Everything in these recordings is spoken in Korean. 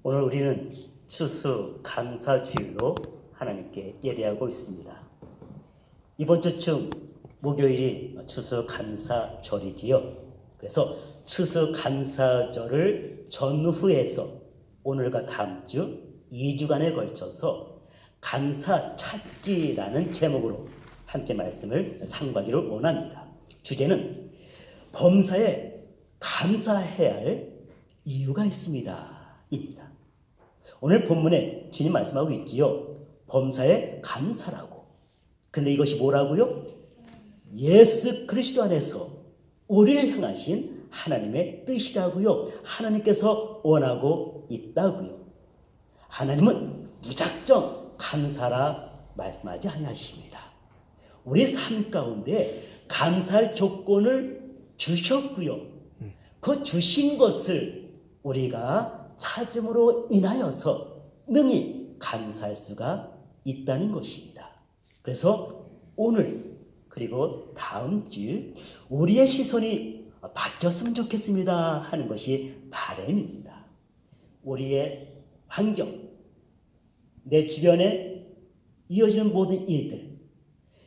오늘 우리는 추수감사주일로 하나님께 예배하고 있습니다. 이번 주쯤 목요일이 추수감사절이지요. 그래서 추수감사절을 전후해서 오늘과 다음 주 2주간에 걸쳐서 감사찾기라는 제목으로 함께 말씀을 상고하기를 원합니다. 주제는 범사에 감사해야 할 이유가 있습니다. 입니다. 오늘 본문에 주님 말씀하고 있지요. 범사에 감사라고. 근데 이것이 뭐라고요? 예수 그리스도 안에서 우리를 향하신 하나님의 뜻이라고요. 하나님께서 원하고 있다고요. 하나님은 무작정 감사라 말씀하지 아니하십니다. 우리 삶 가운데 감사할 조건을 주셨고요. 그 주신 것을 우리가 찾음으로 인하여서 능히 감사할 수가 있다는 것입니다. 그래서 오늘 그리고 다음 주 우리의 시선이 바뀌었으면 좋겠습니다 하는 것이 바람입니다. 우리의 환경, 내 주변에 이어지는 모든 일들,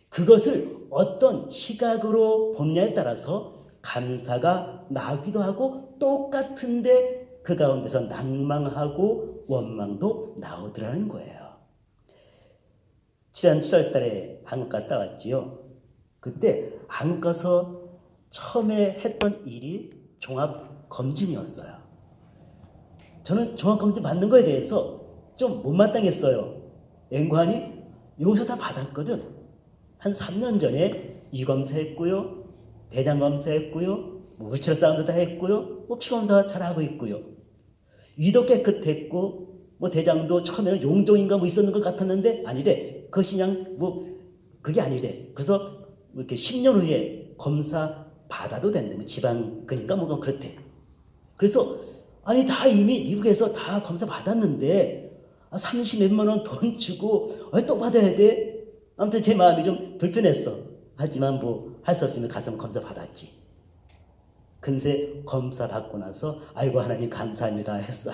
그것을 어떤 시각으로 보느냐에 따라서 감사가 나기도 하고 똑같은데 그 가운데서 낭망하고 원망도 나오더라는 거예요. 지난 7월 달에 한국 갔다 왔지요. 그때 한국 가서 처음에 했던 일이 종합검진이었어요. 저는 종합검진 받는 거에 대해서 좀 못마땅했어요. 앵관이 여기서 다 받았거든. 한 3년 전에 위검사했고요. 대장검사했고요. 우치라 사운드 다 했고요. 피검사 잘하고 있고요. 위도 깨끗했고 대장도 처음에는 용종인가 있었는 것 같았는데 아니래. 그것이 그냥 그게 아니래. 그래서 이렇게 10년 후에 검사 받아도 된대. 지방근인가 그렇대. 그래서 아니 다 이미 미국에서 다 검사 받았는데 30몇만 원 돈 주고 또 받아야 돼? 아무튼 제 마음이 좀 불편했어. 하지만 할 수 없으면 가서 검사 받았지. 근세 검사 받고 나서 아이고 하나님 감사합니다 했어.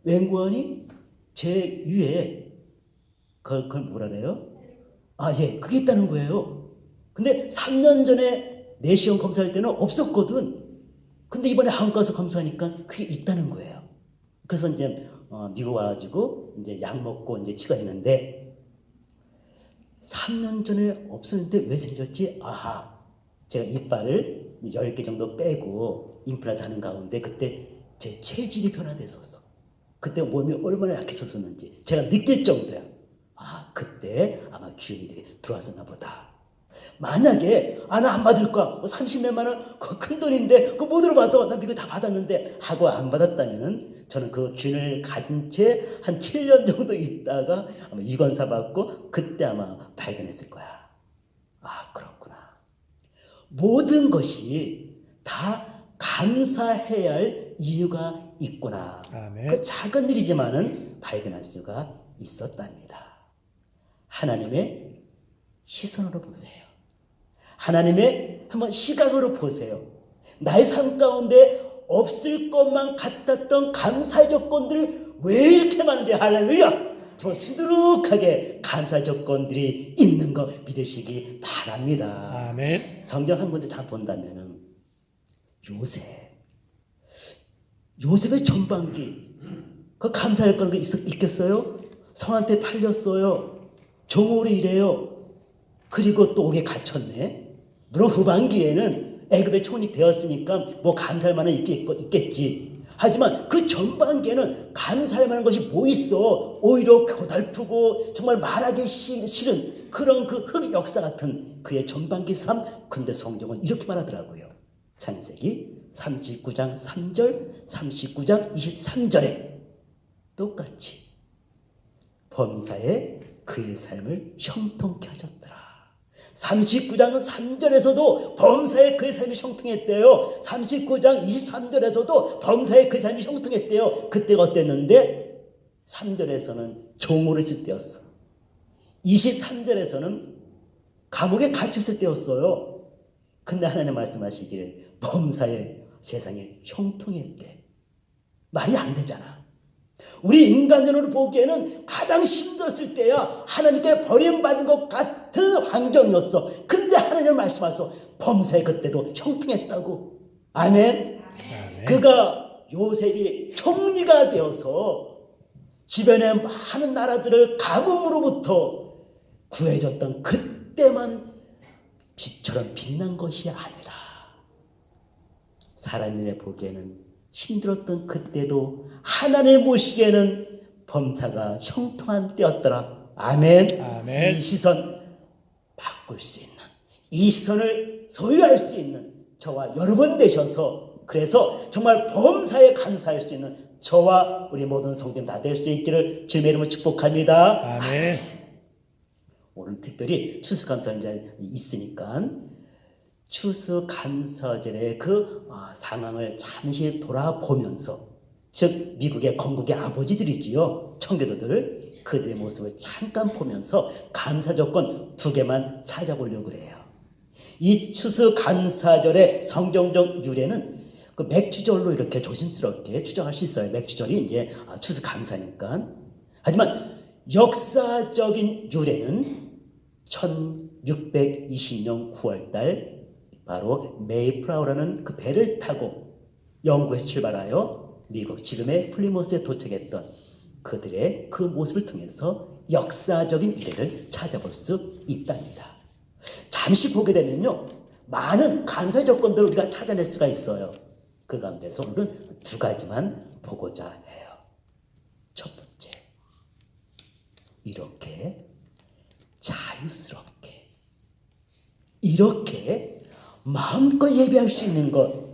맹구원이 제 위에 그걸 뭐라 그래요? 예, 그게 있다는 거예요. 근데 3년 전에 내시경 검사할 때는 없었거든. 근데 이번에 한국 가서 검사하니까 그게 있다는 거예요. 그래서 이제 미국 와가지고 이제 약 먹고 이제 치료했는데 3년 전에 없었는데 왜 생겼지? 제가 이빨을 10개 정도 빼고 임플란트 하는 가운데 그때 제 체질이 변화됐었어. 그때 몸이 얼마나 약했었는지 제가 느낄 정도야. 그때 아마 균이 이렇게 들어왔었나 보다. 만약에 나 안 받을 거야. 30몇만 원 그거 큰 돈인데 그거 못 들어봐도 나 미국 다 받았는데 하고 안 받았다면은 저는 그 균을 가진 채 한 7년 정도 있다가 아마 위건사 받고 그때 아마 발견했을 거야. 그렇구나. 모든 것이 다 감사해야 할 이유가 있구나. 아멘. 그 작은 일이지만은 발견할 수가 있었답니다. 하나님의 시선으로 보세요. 하나님의 한번 시각으로 보세요. 나의 삶 가운데 없을 것만 같았던 감사의 조건들이 왜 이렇게 많은지 할렐루야! 정말 수두룩하게 감사의 조건들이 있는 거 믿으시기 바랍니다. 아멘. 성경 한 군데 잘 본다면은 요셉의 전반기 그 감사할 거는 있겠어요? 성한테 팔렸어요. 종으로 일해요. 그리고 또 옥에 갇혔네. 물론 후반기에는 애굽의 총리 되었으니까 감사할 만한 있겠지. 하지만 그 전반기에는 감사할 만한 것이 있어? 오히려 고달프고 정말 말하기 싫은 그런 그 흑 역사 같은 그의 전반기 삶. 근데 성경은 이렇게 말하더라고요. 창세기 39장 3절, 39장 23절에 똑같이 범사에 그의 삶을 형통케 하셨더라. 39장 3절에서도 범사에 그의 삶이 형통했대요. 39장 23절에서도 범사에 그의 삶이 형통했대요. 그때가 어땠는데 3절에서는 종으로 있을 때였어. 23절에서는 감옥에 갇혔을 때였어요. 근데 하나님 말씀하시기를 범사에 세상에 형통했대. 말이 안 되잖아. 우리 인간적으로 보기에는 가장 힘들었을 때야 하나님께 버림받은 것 같은 환경이었어. 근데 하나님 말씀하셔서 범사에 그때도 형통했다고. 아멘. 아멘. 그가 요셉이 총리가 되어서 주변의 많은 나라들을 가뭄으로부터 구해줬던 그때만 빛처럼 빛난 것이 아니라 사람들의 보기에는 힘들었던 그때도 하나님 보시기에는 범사가 형통한 때였더라. 아멘. 아멘. 이 시선 바꿀 수 있는, 이 시선을 소유할 수 있는 저와 여러분 되셔서, 그래서 정말 범사에 감사할 수 있는 저와 우리 모든 성도님 다 될 수 있기를 주님의 이름으로 축복합니다. 아멘. 오늘 특별히 추수감사절이 있으니까 추수감사절의 그 상황을 잠시 돌아보면서, 즉 미국의 건국의 아버지들이지요, 청교도들, 그들의 모습을 잠깐 보면서 감사 조건 2개만 찾아보려고 그래요. 이 추수감사절의 성경적 유래는 그 맥주절로 이렇게 조심스럽게 추정할 수 있어요. 맥주절이 이제 추수감사니까. 하지만 역사적인 유래는 1620년 9월달 바로 메이플라워라는 그 배를 타고 영국에서 출발하여 미국 지금의 플리모스에 도착했던 그들의 그 모습을 통해서 역사적인 유래를 찾아볼 수 있답니다. 잠시 보게 되면요, 많은 감사 조건들을 우리가 찾아낼 수가 있어요. 그 가운데서 오늘은 2가지만 보고자 해요. 첫 번째, 이렇게 자유스럽게, 이렇게 마음껏 예배할 수 있는 것,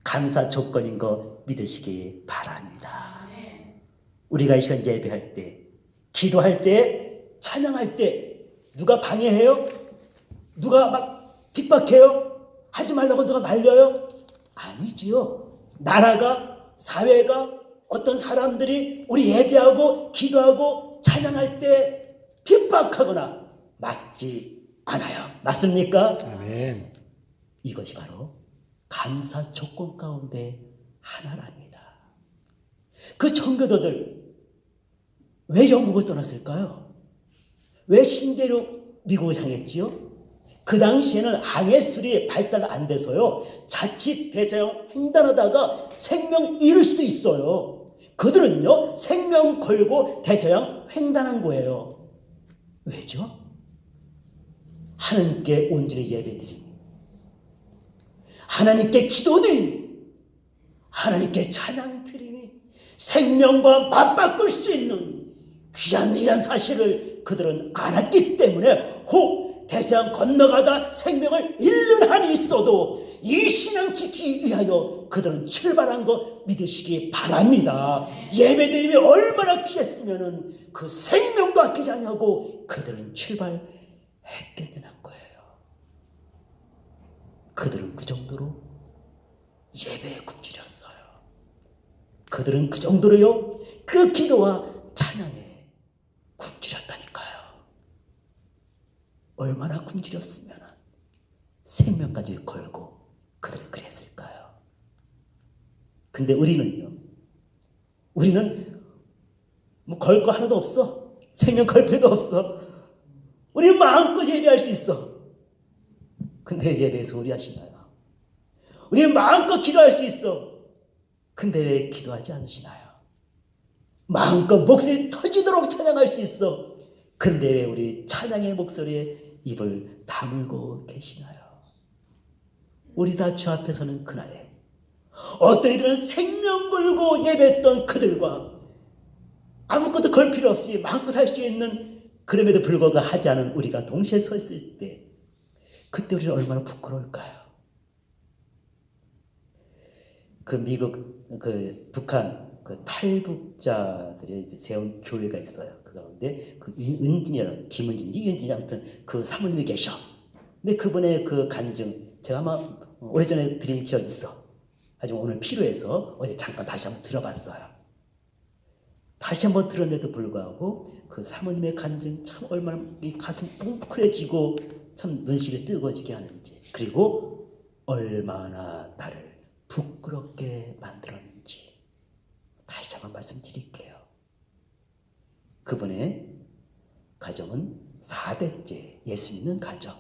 감사 조건인 거 믿으시기 바랍니다. 우리가 이 시간 예배할 때, 기도할 때, 찬양할 때 누가 방해해요? 누가 막 핍박해요? 하지 말라고 누가 말려요? 아니지요. 나라가, 사회가, 어떤 사람들이 우리 예배하고 기도하고 찬양할 때 핍박하거나 막지 않아요. 맞습니까? 아멘. 이것이 바로 감사 조건 가운데 하나랍니다. 그 청교도들 왜 영국을 떠났을까요? 왜 신대륙 미국을 향했지요? 그 당시에는 항해술이 발달 안 돼서요, 자칫 대서양 횡단하다가 생명 잃을 수도 있어요. 그들은요 생명 걸고 대서양 횡단한 거예요. 왜죠? 하나님께 온전히 예배드리니, 하나님께 기도드리니, 하나님께 찬양드리니 생명과 맞바꿀 수 있는 귀한 일이란 사실을 그들은 알았기 때문에 혹 대서양 건너가다 생명을 잃는 한이 있어도 이 신앙 지키기 위하여 그들은 출발한 거 믿으시기 바랍니다. 예배드림이 얼마나 귀했으면 그 생명도 아끼지 않냐고 그들은 출발했겠느냐는 거예요. 그들은 그 정도로 예배에 굶주렸어요. 그들은 그 정도로요, 그 기도와 찬양에 굶주렸다니까요. 얼마나 굶주렸으면 생명까지 걸고 그들은 그랬을까요? 근데 우리는요, 우리는 뭐 걸 거 하나도 없어. 생명 걸 필요도 없어. 우리는 마음껏 예배할 수 있어. 근데 예배에서 우리 하시나요? 우리는 마음껏 기도할 수 있어. 근데 왜 기도하지 않으시나요? 마음껏 목소리 터지도록 찬양할 수 있어. 근데 왜 우리 찬양의 목소리에 입을 다물고 계시나요? 우리 다 주 앞에 서는 그날에 어떤 이들은 생명 걸고 예배했던 그들과 아무것도 걸 필요 없이 마음껏 할 수 있는, 그럼에도 불구하고 하지 않은 우리가 동시에 서 있을 때, 그때 우리는 얼마나 부끄러울까요? 그 미국, 그 북한 그 탈북자들이 이제 세운 교회가 있어요. 그 가운데 그 은진이라는, 김은진이, 이은진이, 아무튼 그 사모님이 계셔. 근데 그분의 그 간증 제가 아마 오래전에 드린 기억이 있어. 하지만 오늘 필요해서 어제 잠깐 다시 한번 들어봤어요. 다시 한번 들었는데도 불구하고 그 사모님의 간증 참 얼마나 이 가슴 뭉클해지고 참 눈시울이 뜨거워지게 하는지, 그리고 얼마나 나를 부끄럽게 만들었는지 다시 한번 말씀드릴게요. 그분의 가정은 4대째 예수 믿는 가정.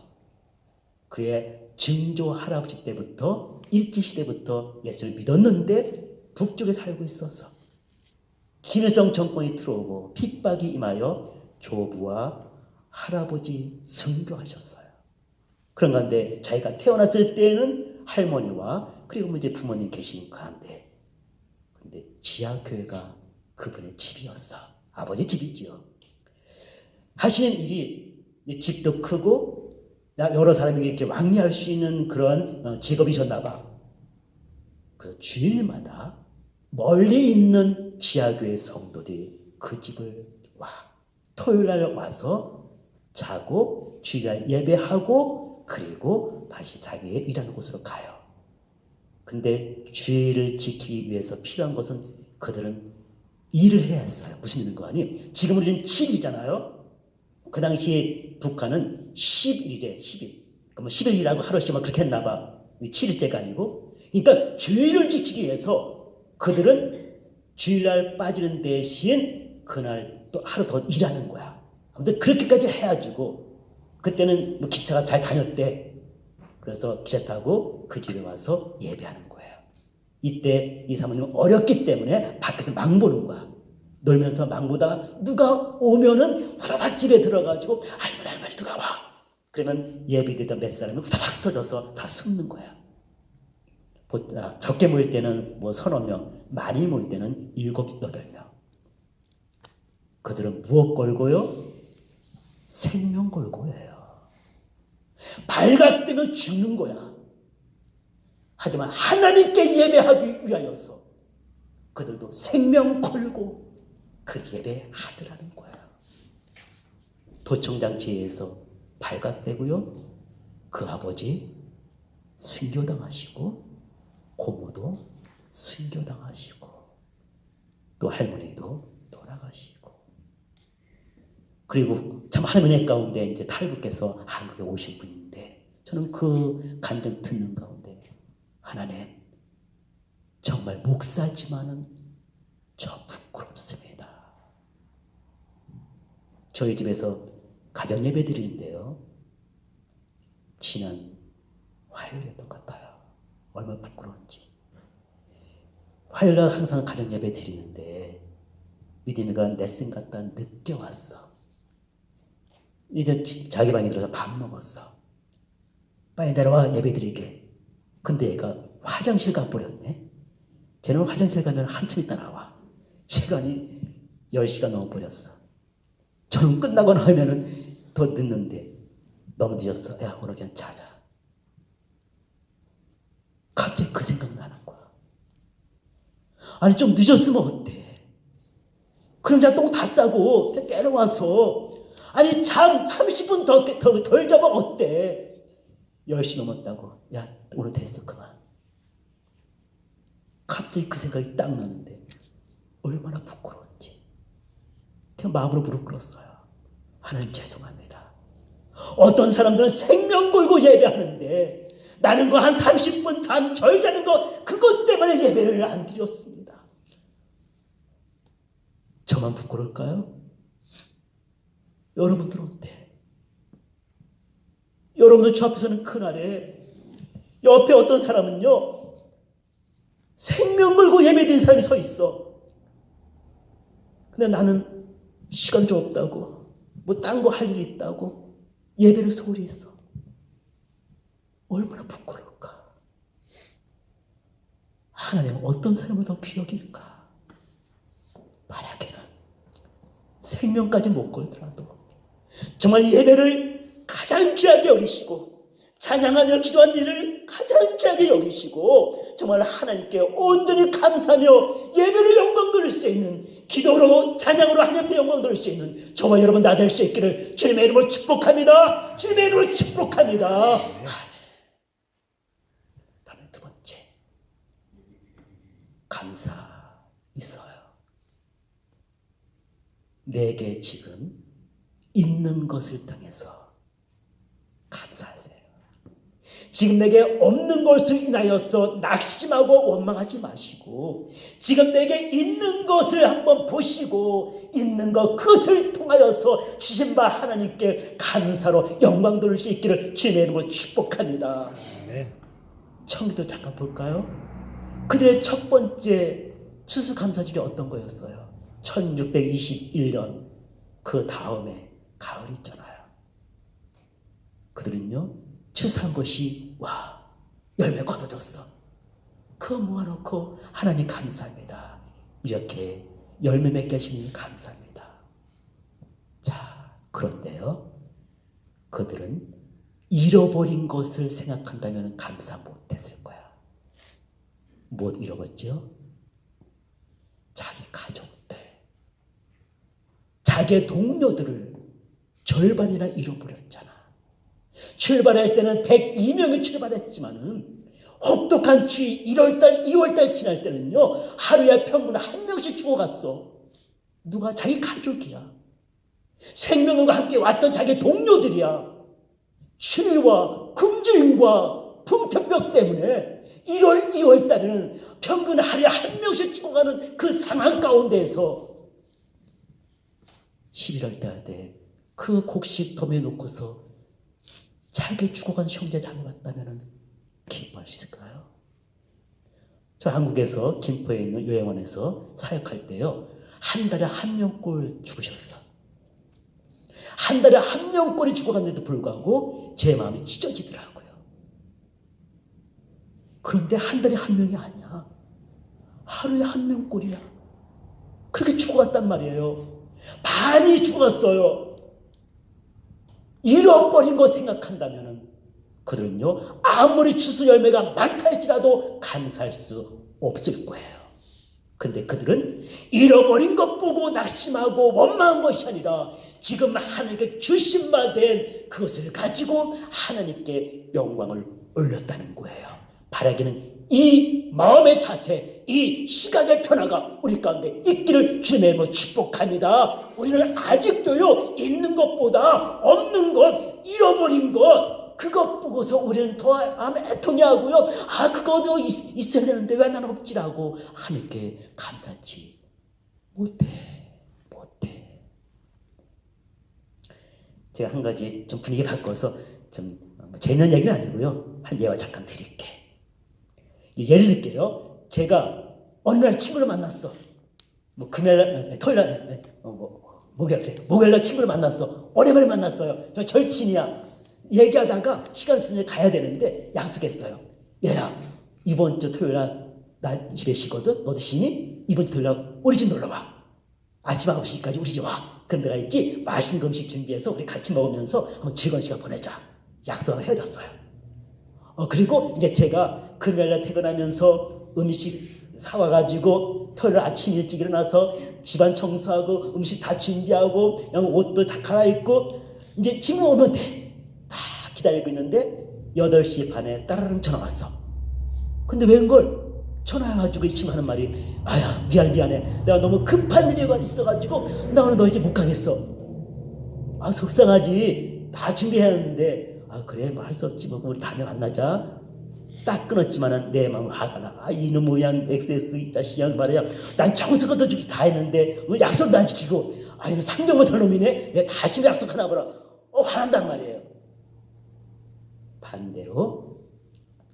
그의 증조 할아버지 때부터 일제시대부터 예수를 믿었는데 북쪽에 살고 있어서 김일성 정권이 들어오고 핍박이 임하여 조부와 할아버지 순교하셨어요. 그런 가운데 자기가 태어났을 때는 할머니와 그리고 이제 부모님 계시는 가운데 근데 지하교회가 그분의 집이었어. 아버지 집이죠. 하시는 일이 집도 크고 여러 사람이 이렇게 왕래할 수 있는 그런 직업이셨나 봐. 그 주일마다 멀리 있는 지하교회 성도들이 그 집을 와. 토요일날 와서 자고 주일날 예배하고 그리고 다시 자기의 일하는 곳으로 가요. 근데 주일을 지키기 위해서 필요한 것은 그들은 일을 해야 했어요. 무슨 일인 거 아니? 지금 우리는 7일이잖아요. 그 당시 북한은 10일이래. 10일. 그럼 10일이라고 하루씩만 그렇게 했나 봐. 7일째가 아니고. 그러니까 주일을 지키기 위해서 그들은 주일날 빠지는 대신 그날 또 하루 더 일하는 거야. 근데 그렇게까지 해가지고 그때는 뭐 기차가 잘 다녔대. 그래서 기차 타고 그 집에 와서 예배하는 거예요. 이때 이 사모님은 어렸기 때문에 밖에서 막 보는 거야. 놀면서 막 보다가 누가 오면은 후다닥 집에 들어가지고 할머니 누가 와. 그러면 예배되던 몇 사람이 후다닥 터져서 다 숨는 거야. 적게 모일 때는 뭐 서너 명, 많이 모일 때는 7, 8명. 그들은 무엇 걸고요? 생명 걸고 해요. 발각되면 죽는 거야. 하지만 하나님께 예배하기 위하여서 그들도 생명 걸고 그 예배하더라는 거야. 도청장치에서 발각되고요. 그 아버지 순교당하시고 고모도 순교당하시고 또 할머니도 돌아가시고 그리고 참 하나님의 은혜 가운데 이제 탈북해서 한국에 오신 분인데 저는 그 간증 듣는 가운데 하나님 정말 목사지만은 저 부끄럽습니다. 저희 집에서 가정 예배 드리는데요. 지난 화요일이었던 것 같아요. 얼마나 부끄러운지. 화요일날 항상 가정 예배 드리는데 믿음이가 레슨 갔다 늦게 왔어. 이제 자기 방에 들어서 밥 먹었어. 빨리 내려와 예배 드리게. 근데 얘가 화장실 가버렸네. 쟤는 화장실 가면 한참 있다 나와. 시간이 10시가 넘어버렸어. 저는 끝나고 나면은 더 늦는데 너무 늦었어. 야 오늘 그냥 자자. 갑자기 그 생각 나는 거야. 아니 좀 늦었으면 어때? 그럼 제가 똥 다 싸고 깨러와서 아니 잠 30분 덜 자면 어때? 10시 넘었다고. 야 오늘 됐어 그만. 갑자기 그 생각이 딱 나는데 얼마나 부끄러운지 그냥 마음으로 무릎 꿇었어요. 하나님 죄송합니다. 어떤 사람들은 생명 걸고 예배하는데 나는 그 한 30분 단 절 자는 거 그것 때문에 예배를 안 드렸습니다. 저만 부끄러울까요? 여러분들 어때? 여러분들 저 앞에서는 그날에 옆에 어떤 사람은요 생명 걸고 예배드린 사람이 서 있어. 근데 나는 시간 좀 없다고 뭐 딴 거 할 일이 있다고 예배를 소홀히 했어. 얼마나 부끄러울까. 하나님은 어떤 사람을 더 귀여길까. 만약에는 생명까지 못 걸더라도 정말 예배를 가장 귀하게 여기시고 찬양하며 기도한 일을 가장 귀하게 여기시고 정말 하나님께 온전히 감사하며 예배로 영광 돌릴 수 있는 기도로 찬양으로 하나님 앞에 영광 돌릴 수 있는 저와 여러분 다 될 수 있기를 주님의 이름으로 축복합니다. 주님의 이름으로 축복합니다. 다음에 두 번째 감사 있어요. 내게 지금 있는 것을 통해서 감사하세요. 지금 내게 없는 것을 인하여서 낙심하고 원망하지 마시고 지금 내게 있는 것을 한번 보시고 있는 것 그것을 통하여서 주신 바 하나님께 감사로 영광 돌릴 수 있기를 주님의 이름으로 축복합니다. 네. 청기도 잠깐 볼까요? 그들의 첫 번째 추수감사절이 어떤 거였어요? 1621년 그 다음에 가을 있잖아요. 그들은요 추수한 것이 와 열매 거둬졌어. 그거 모아놓고 하나님 감사합니다. 이렇게 열매 맺게 하시니 감사합니다. 자 그런데요 그들은 잃어버린 것을 생각한다면 감사 못했을 거야. 못 잃어버렸죠? 자기 가족들, 자기 동료들을 절반이나 잃어버렸잖아. 출발할 때는 102명이 출발했지만은 혹독한 추위 1월달, 2월달 지날 때는요 하루에 평균 1명씩 죽어갔어. 누가? 자기 가족이야. 생명과 함께 왔던 자기 동료들이야. 추위와 금질과 풍토병 때문에 1월, 2월 달에는 평균 하루에 1명씩 죽어가는 그 상황 가운데에서 11월 달 때 그 곡식 덤에 놓고서 자기 죽어간 형제 자매 봤다면 기뻐할 수 있을까요? 저 한국에서 김포에 있는 요양원에서 사역할 때요 한 달에 1명꼴 죽으셨어. 한 달에 1명꼴이 죽어갔는데도 불구하고 제 마음이 찢어지더라고요. 그런데 한 달에 1명이 아니야. 하루에 1명꼴이야. 그렇게 죽어갔단 말이에요. 반이 죽었어요. 잃어버린 거 생각한다면 그들은요 아무리 추수 열매가 많다 할지라도 감사할 수 없을 거예요. 근데 그들은 잃어버린 것 보고 낙심하고 원망한 것이 아니라 지금 하나님께 주신 바 된 그것을 가지고 하나님께 영광을 올렸다는 거예요. 바라기는 이 마음의 자세, 이 시각의 변화가 우리 가운데 있기를 주님의 이름으로 축복합니다. 우리는 아직도요 있는 것보다 없는 것, 잃어버린 것 그것 보고서 우리는 더 애통해하고요. 아 그거 있어야 되는데 왜 나는 없지라고 하나님께 감사치 못해. 제가 한 가지 좀 분위기 바꿔서 좀 재미있는 얘기는 아니고요. 한 예화 잠깐 드릴게. 예를 들게요. 제가 어느 날 친구를 만났어. 뭐 금요일, 토요일 날, 목요일 날 친구를 만났어. 오랜만에 만났어요. 저 절친이야. 얘기하다가 시간 있으니 가야 되는데 약속했어요. 얘야, 이번 주 토요일 날 나 집에 쉬거든. 너도 쉬니? 이번 주 토요일 날 우리 집 놀러 와. 아침 9시까지 우리 집 와. 그럼 내가 있지 맛있는 음식 준비해서 우리 같이 먹으면서 한번 즐거운 시간 보내자. 약속을 헤어졌어요. 그리고 이제 제가 금요일날 퇴근하면서 음식 사와가지고 토요일 아침 일찍 일어나서 집안 청소하고 음식 다 준비하고 옷도 다 갈아입고 이제 지금 오면 돼. 다 기다리고 있는데 8시 반에 따라랑 전화 왔어. 근데 웬걸 전화해가지고 이 친구 하는 말이 아야 미안해 내가 너무 급한 일이 있어가지고 나 오늘 너 이제 못 가겠어. 아 속상하지. 다 준비해야 하는데 아 그래 뭐 할 수 없지 뭐 우리 다음에 만나자. 딱 끊었지만은 내 마음은 화가 나. 아 이놈 모양 XS 이 자식이야 말이야. 난 청소도 준비 다 했는데 약속도 안 지키고 아 이거 상병 못할 놈이네. 내가 다시 약속하나 보라. 화난단 말이에요. 반대로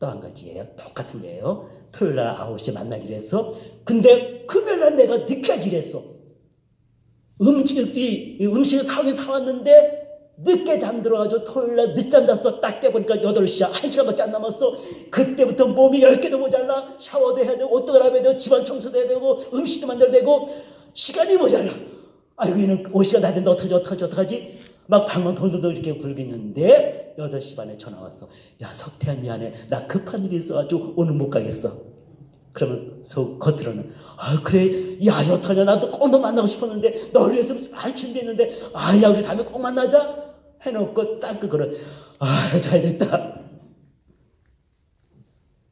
또 한 가지 예요. 똑같은 예요. 토요일 날 9시에 만나기로 했어. 근데 금요일 날 내가 늦게 하기로 했어. 음식을 사오긴 사왔는데 늦게 잠들어가지고 토요일 날 늦잠 잤어. 딱 깨보니까 8시야. 1시간밖에 안 남았어. 그때부터 몸이 10개도 모자라. 샤워도 해야 되고 옷도 갈아입어야 되고 집안 청소도 해야 되고 음식도 만들어야 되고 시간이 모자라. 아이고 이는 5시간 다 됐는데 어떡하지? 막 방방 돌돌돌 이렇게 굴고 있는데 8시 반에 전화 왔어. 야 석태야 미안해. 나 급한 일이 있어가지고 오늘 못 가겠어. 그러면 속 겉으로는 아 그래 야 여타냐 나도 꼭 너 만나고 싶었는데 너를 위해서 많이 준비했는데 아야 우리 다음에 꼭 만나자 해놓고 딱 그거를 아 잘됐다.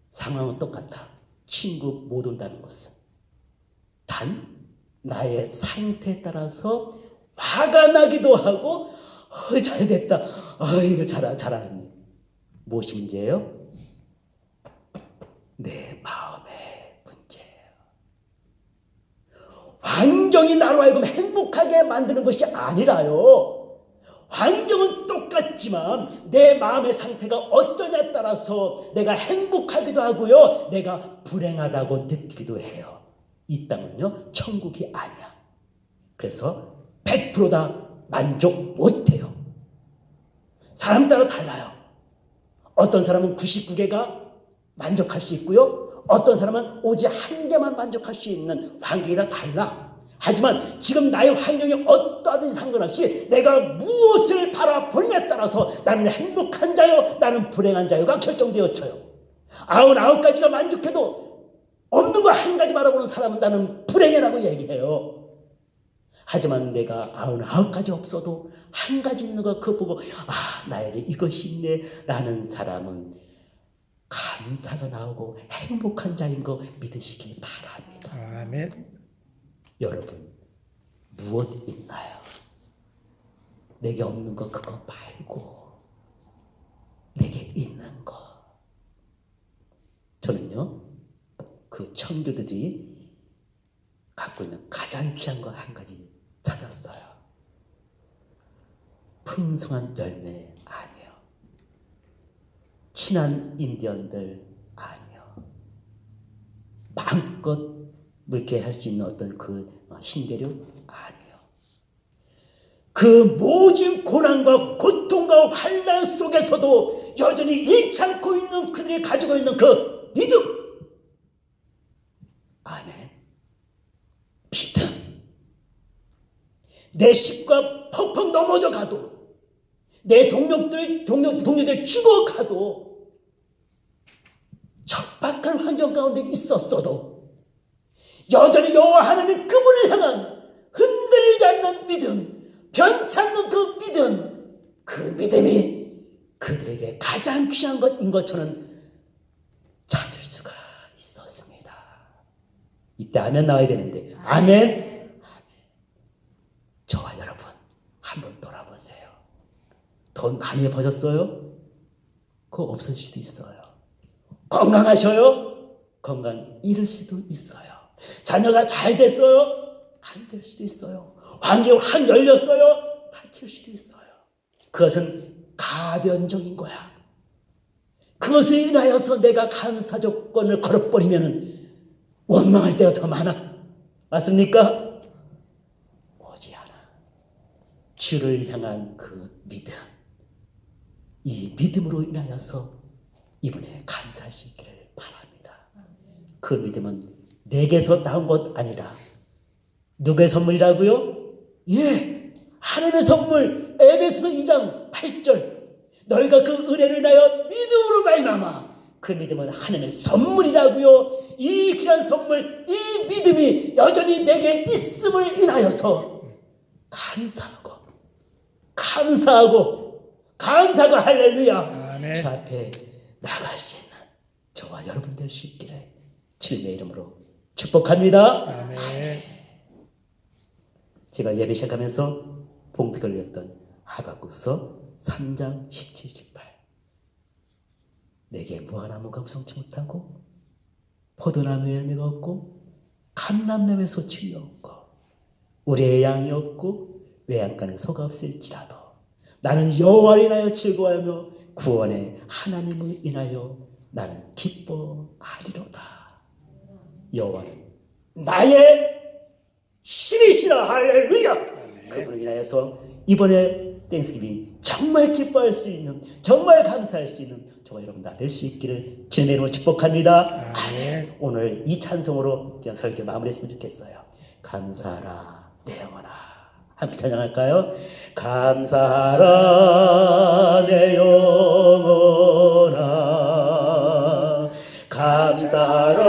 상황은 똑같아. 친구 못 온다는 것은 단 나의 상태에 따라서 화가 나기도 하고 잘됐다. 이거 잘하는 일. 무엇이 문제예요? 내 마음의 문제예요. 환경이 나로 하여금 행복하게 만드는 것이 아니라요. 환경은 똑같지만 내 마음의 상태가 어떠냐에 따라서 내가 행복하기도 하고요, 내가 불행하다고 느끼기도 해요. 이 땅은요, 천국이 아니야. 그래서 100%다 만족 못해요. 사람 따라 달라요. 어떤 사람은 99개가 만족할 수 있고요, 어떤 사람은 오직 한 개만 만족할 수 있는 환경이 다 달라. 하지만 지금 나의 환경이 어떠하든지 상관없이 내가 무엇을 바라보느냐에 따라서 나는 행복한 자요, 나는 불행한 자요가 결정되어져요. 99가지가 만족해도 없는 거 한 가지 바라보는 사람은 나는 불행해라고 얘기해요. 하지만 내가 99가지 없어도 한 가지 있는 거 그거 보고 나에게 이것이 있네 라는 사람은 감사가 나오고 행복한 자인 거 믿으시기 바랍니다. 아멘. 여러분, 무엇 있나요? 내게 없는 거 그거 말고 내게 있는 거. 저는요, 그 청교도들이 갖고 있는 가장 귀한 거 한 가지 찾았어요. 풍성한 열매 아니에요. 친한 인디언들 아니에요. 마음껏 물게 할 수 있는 어떤 그 신계류 아니에요. 그 모진 고난과 고통과 환난 속에서도 여전히 잃지 않고 있는 그들이 가지고 있는 그 믿음. 아멘. 믿음. 내 식구가 펑펑 넘어져 가도, 내 동료들 죽어가도, 척박한 환경 가운데 있었어도 여전히 여호와 하나님 그분을 향한 흔들리지 않는 믿음, 변치 않는 그 믿음, 그 믿음이 그들에게 가장 귀한 것인 것처럼 찾을 수가 있었습니다. 이때 아멘 나와야 되는데, 아멘. 저와 여러분 한번 돌아보세요. 돈 많이 버셨어요? 그거 없을 수도 있어요. 건강하셔요? 건강 잃을 수도 있어요. 자녀가 잘 됐어요? 안 될 수도 있어요. 환경이 확 열렸어요? 다칠 수도 있어요. 그것은 가변적인 거야. 그것을 인하여서 내가 감사 조건을 걸어버리면 원망할 때가 더 많아. 맞습니까? 오지 않아. 주를 향한 그 믿음, 이 믿음으로 인하여서 이번에 감사할 수 있기를 바랍니다. 그 믿음은 내게서 나온 것 아니라 누구의 선물이라고요? 예, 하나님의 선물. 에베소 2장 8절. 너희가 그 은혜를 인하여 믿음으로 말미암아. 그 믿음은 하나님의 선물이라고요. 이 귀한 선물, 이 믿음이 여전히 내게 있음을 인하여서 감사하고 할렐루야. 아멘. 주 앞에 나갈 수 있는 저와 여러분 될 수 있기를 주님의 이름으로 축복합니다. 아멘. 제가 예배 시작하면서 봉투 걸렸던 하박국서 3장 17, 18. 내게 무화과나무가 우성치 못하고 포도나무에 열매가 없고 감람나무에 소출이 없고 우리의 양이 없고 외양간에 소가 없을지라도 나는 여호와를 인하여 즐거워하며 구원의 하나님을 인하여 나는 기뻐하리로다. 여호와는 나의 신이시라. 할렐루야. 그분을 인하여서 이번에 땡스기빙 정말 기뻐할 수 있는, 정말 감사할 수 있는 저와 여러분 다 될 수 있기를 주님의 이름으로 축복합니다. 아멘. 오늘 이 찬송으로 그냥 설교 마무리했으면 좋겠어요. 감사하라 내 영혼아. 함께 찬양할까요? 감사하라 내 영혼아.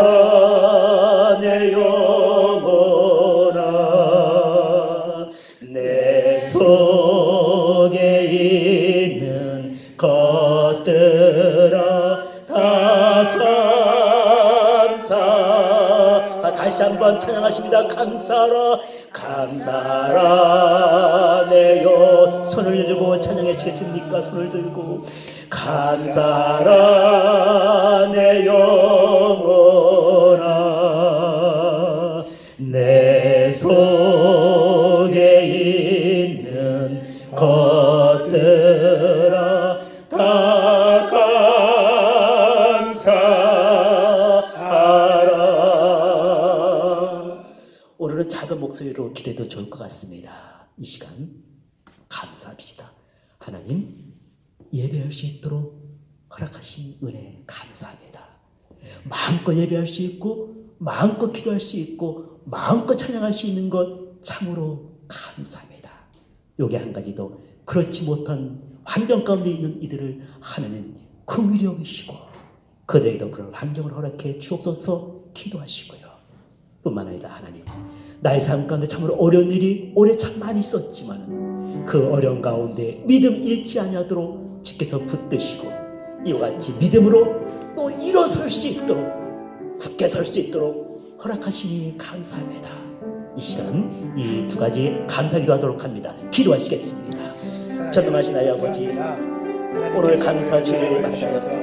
감사하라 내 영혼아. 내 속에 있는 것들아 다 감사. 다시 한번 찬양하십니다. 감사하라 감사라네요. 손을 들고 찬양하시겠습니까? 손을 들고 감사라네 영혼아 내 속에 있는 것들아 다 감사하라. 오늘은 작은 목소리로 기대도 좋을 것 같습니다. 이 시간 감사합시다. 하나님 예배할 수 있도록 허락하신 은혜 감사합니다. 마음껏 예배할 수 있고 마음껏 기도할 수 있고 마음껏 찬양할 수 있는 것 참으로 감사합니다. 요게 한 가지 더 그렇지 못한 환경 가운데 있는 이들을 하나님 긍휼히 여기시고 그들에게도 그런 환경을 허락해 주옵소서 기도하시고요. 뿐만 아니라 하나님 나의 삶 가운데 참으로 어려운 일이 올해 참 많이 있었지만 그 어려운 가운데 믿음 잃지 아니하도록 주께서 붙드시고 이와 같이 믿음으로 또 일어설 수 있도록 굳게 설 수 있도록 허락하시니 감사합니다. 이 시간 이 두 가지 감사기도하도록 합니다. 기도하시겠습니다. 전능하신 하나님 아버지 오늘 감사 주일을 맞아서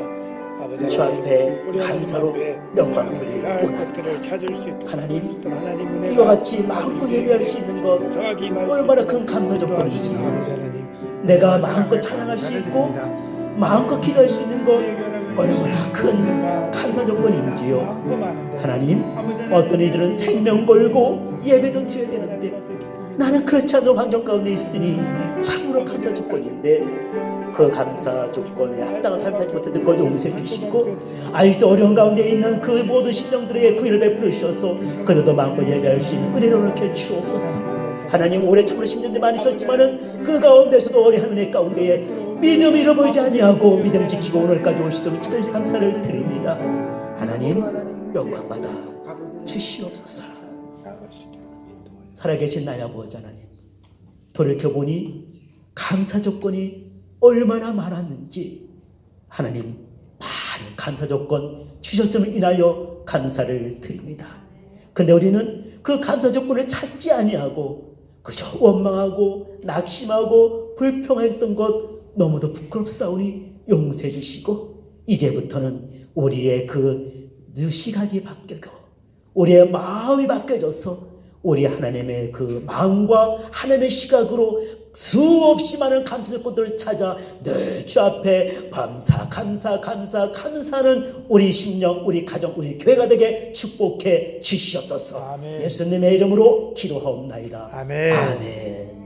주 앞에 감사로 영광을 올려옵니다. 하나님 이와 같이 마음껏 예배할 수 있는 것 얼마나 큰 감사 조건인지 내가 마음껏 찬양할 수 있고 마음껏 기도할 수 있는 것 얼마나 큰 감사 조건인지요. 하나님 어떤 이들은 생명 걸고 예배도 드려야 되는데 나는 그렇지 않은 환경 가운데 있으니 참으로 감사 조건인데 그 감사 조건에 합당한 삶을 살지 못했던 것 용서해 주시고 아직도 어려운 가운데 있는 그 모든 심령들에게 그 일을 베풀어 주셔서 그들도 마음껏 예배할 수 있는 은혜를 이렇게 주옵소서. 하나님 올해 참으로 심령들이 많이 있었지만은 그 가운데서도 어려운 은혜 가운데에 믿음 잃어버리지 아니하고 믿음 지키고 오늘까지 올 수 있도록 특별히 감사를 드립니다. 하나님 영광받아 주시옵소서. 살아계신 나의 아버지 하나님 돌이켜보니 감사 조건이 얼마나 많았는지 하나님 많은 감사 조건 주셨음을 인하여 감사를 드립니다. 근데 우리는 그 감사 조건을 찾지 아니하고 그저 원망하고 낙심하고 불평했던 것 너무도 부끄럽사오니 용서해 주시고 이제부터는 우리의 그 시각이 바뀌고 우리의 마음이 바뀌어져서 우리 하나님의 그 마음과 하나님의 시각으로 수없이 많은 감사 조건들을 찾아 늘 주 앞에 감사하는 우리 심령, 우리 가정, 우리 교회가 되게 축복해 주시옵소서. 아멘. 예수님의 이름으로 기도하옵나이다. 아멘. 아멘.